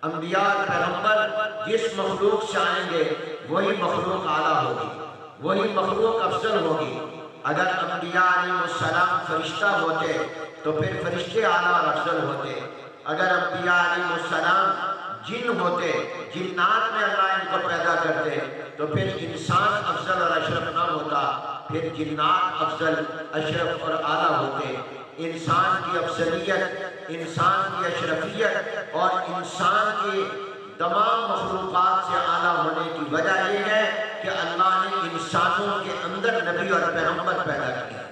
انبیاء اور پیغمبر جس مخلوق سے آئیں گے وہی مخلوق اعلیٰ ہوگی، وہی مخلوق افضل ہوگی۔ اگر انبیاء علیہ السلام فرشتہ ہوتے تو پھر فرشتے اعلیٰ اور افضل ہوتے۔ اگر انبیاء علیہ السلام جن ہوتے، جنات میں اللہ ان کو پیدا کرتے تو پھر انسان افضل اور اشرف نہ ہوتا، پھر جنات افضل، اشرف اور اعلیٰ ہوتے۔ انسان کی افضلیت، انسان کی اشرفیت اور انسان کی تمام مخلوقات سے اعلیٰ ہونے کی وجہ یہ ہے کہ اللہ نے انسانوں کے اندر نبی اور پیغمبر پیدا کیا۔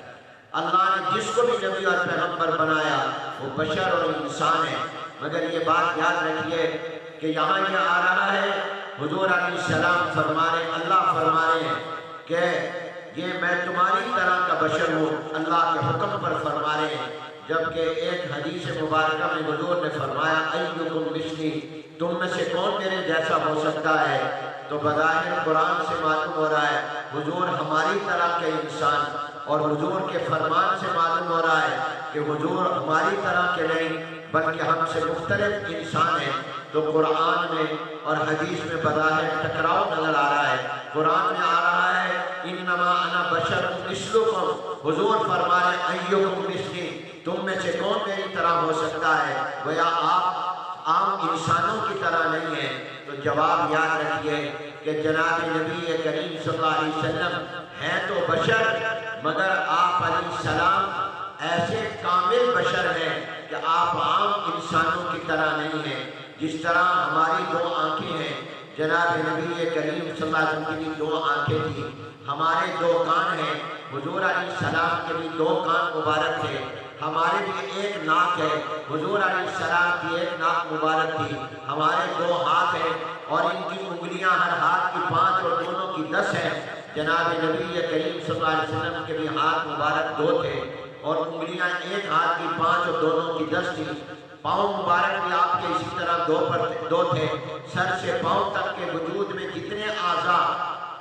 اللہ نے جس کو بھی نبی اور پیغمبر بنایا وہ بشر اور انسان ہے۔ مگر یہ بات یاد رکھیے کہ یہاں یہ آ رہا ہے، حضور علیہ السلام فرما رہے ہیں، اللہ فرما رہے ہیں کہ یہ میں تمہاری طرح کا بشر ہوں، اللہ کے حکم پر فرما رہے ہیں۔ جبکہ ایک حدیث مبارکہ میں حضور نے فرمایا ایکم مثلی، تم میں سے کون میرے جیسا ہو سکتا ہے؟ تو بظاہر قرآن سے معلوم ہو رہا ہے حضور ہماری طرح کے انسان، اور حضور کے فرمان سے معلوم ہو رہا ہے کہ حضور ہماری طرح کے نہیں بلکہ ہم سے مختلف انسان ہیں۔ تو قرآن میں اور حدیث میں بظاہر ٹکراؤ نظر آ رہا ہے۔ قرآن میں آ رہا ہے انما انا بشر مثلکم، حضور فرما رہے ہیں ایکم مثلی، تم میں سے کون میری طرح ہو سکتا ہے؟ گویا آپ عام انسانوں کی طرح نہیں ہیں۔ تو جواب یاد رکھیے کہ جناب نبی کریم صلی اللہ علیہ وسلم ہیں تو بشر، مگر آپ علیہ السلام ایسے کامل بشر ہیں کہ آپ عام انسانوں کی طرح نہیں ہیں۔ جس طرح ہماری دو آنکھیں ہیں، جناب نبی کریم صلی اللہ علیہ وسلم کی بھی دو آنکھیں تھیں، ہمارے دو کان ہیں، حضور علیہ السلام کے بھی دو کان مبارک تھے، ہمارے بھی ایک ناک ہے، حضور علیہ السلام کی ایک ناک مبارک تھی، ہمارے دو ہاتھ ہیں اور ان کی انگلیاں ہر ہاتھ کی 5 اور دونوں کی 10 ہیں۔ جناب نبی کریم صلی اللہ علیہ وسلم کے بھی ہاتھ مبارک 2 تھے اور انگلیاں ایک ہاتھ کی 5 اور دونوں کی 10 تھی۔ پاؤں مبارک بھی آپ کے اسی طرح 2 تھے۔ سر سے پاؤں تک کے وجود میں جتنے اعضاء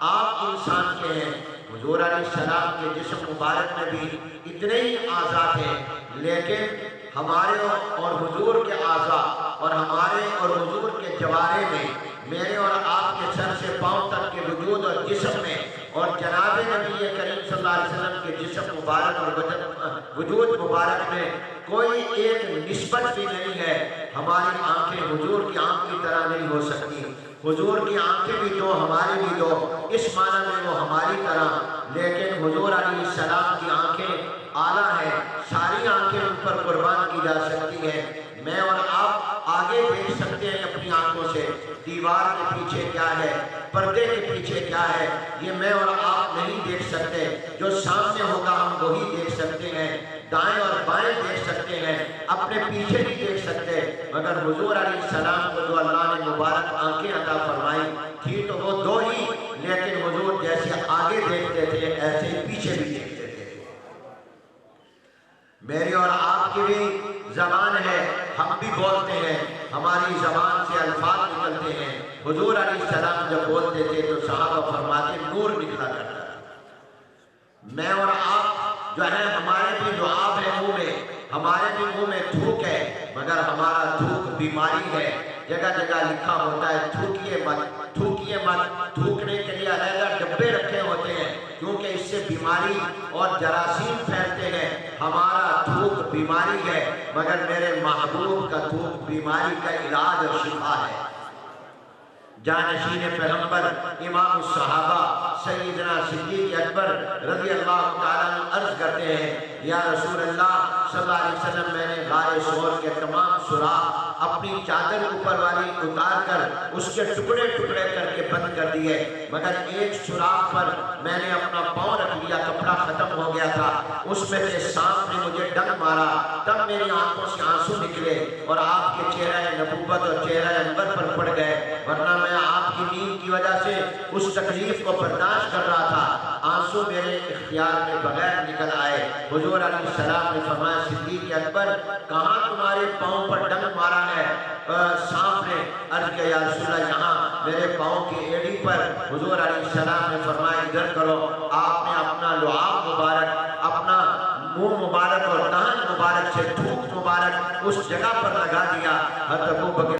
آپ انسان کے ہیں، حضور علیہ السلام کے جسم مبارک میں بھی اتنے ہی اعضاء تھے، لیکن ہمارے اور حضور کے اعضاء اور ہمارے اور حضور کے جوارے میں، میرے اور آپ کے سر سے پاؤں تک کے وجود اور جسم میں اور جناب نبی کریم صلی اللہ علیہ وسلم کے جسم مبارک اور وجود مبارک میں کوئی ایک نسبت بھی نہیں ہے۔ ہماری آنکھیں حضور کی آنکھ کی طرح نہیں ہو سکتی، حضور کی آنکھیں بھی دو ہماری بھی دو، اس معنی میں وہ ہماری طرح، لیکن حضور علیہ السلام کی آنکھیں اعلیٰ ہیں، ساری آنکھیں ان پر قربان کی جا سکتی ہیں۔ میں اور آپ آگے دیکھ سکتے ہیں اپنی آنکھوں سے، دیوار کے پیچھے کیا ہے، پردے کے پیچھے کیا ہے، یہ میں اور آپ نہیں دیکھ سکتے۔ جو سامنے ہوگا ہم وہی دیکھ سکتے ہیں، دائیں اور بائیں دیکھ سکتے ہیں، اپنے پیچھے نہیں دیکھ سکتے۔ مگر حضور علیہ السلام کو جو اللہ نے مبارک آنکھیں عطا فرمائی تھی تو وہ 2 ہی، لیکن حضور جیسے آگے دیکھتے تھے ایسے ہی پیچھے بھی دیکھتے تھے۔ میری اور آپ کی بھی زبان ہے، ہم بھی بولتے ہیں، ہماری زبان سے الفاظ نکلتے ہیں۔ حضور علیہ السلام جب بولتے تھے تو صحابہ فرماتے نور نکلا کرتا تھا۔ میں اور آپ جو ہے ہمارے بھی لعاب ہے منہ میں، ہمارے بھی منہ میں تھوک ہے، مگر ہمارا تھوک بیماری ہے۔ جگہ جگہ لکھا ہوتا ہے تھوکیے مت، تھوکیے مت، تھوکنے کے لیے علیحدہ ڈبے رکھے ہوتے ہیں کیونکہ اس سے بیماری اور جراثیم پھیلتے ہیں۔ ہمارا تھوک بیماری ہے، مگر میرے محبوب کا تھوک بیماری کا علاج اور شفا ہے۔ جانشین پیغمبر امام الصحابہ سیدنا صدیق اکبر رضی اللہ تعالیٰ عنہ عرض کرتے ہیں یا رسول اللہ صلی اللہ علیہ وسلم، میں نے غار ثور کے تمام سوراخ اپنی چادر اوپر والی اتار کر اس کے ٹکڑے ٹکڑے کر کے بند کر دیے، مگر ایک سوراخ پر میں نے اپنا پاؤں رکھ لیا، کپڑا ختم ہو گیا تھا، اس میں سے سانپ نے مجھے ڈنک مارا، تب میری آنکھوں سے آنسو نکلے اور آپ کے چہرہ نبوت اور چہرہ انور پر پڑ گئے، ورنہ میں آپ کی نیند کی وجہ سے اس تکلیف کو برداشت کر رہا تھا، آنسو میرے اختیار میں بغیر نکل آئے۔ حضور علیہ السلام نے فرمایا صدیق اکبر، کہاں تمہارے پاؤں پر ڈنک مارا ہے سانپ نے؟ عرض کیا یا رسول اللہ یہاں میرے پاؤں کی ایڑی پر۔ حضور علیہ السلام نے فرمایا ادھر کرو۔ آپ نے اپنا لعاب مبارک، اپنا منہ مبارک اور دہن مبارک سے تھوک مبارک اس جگہ پر لگا دیا۔ حضرت ابو بکر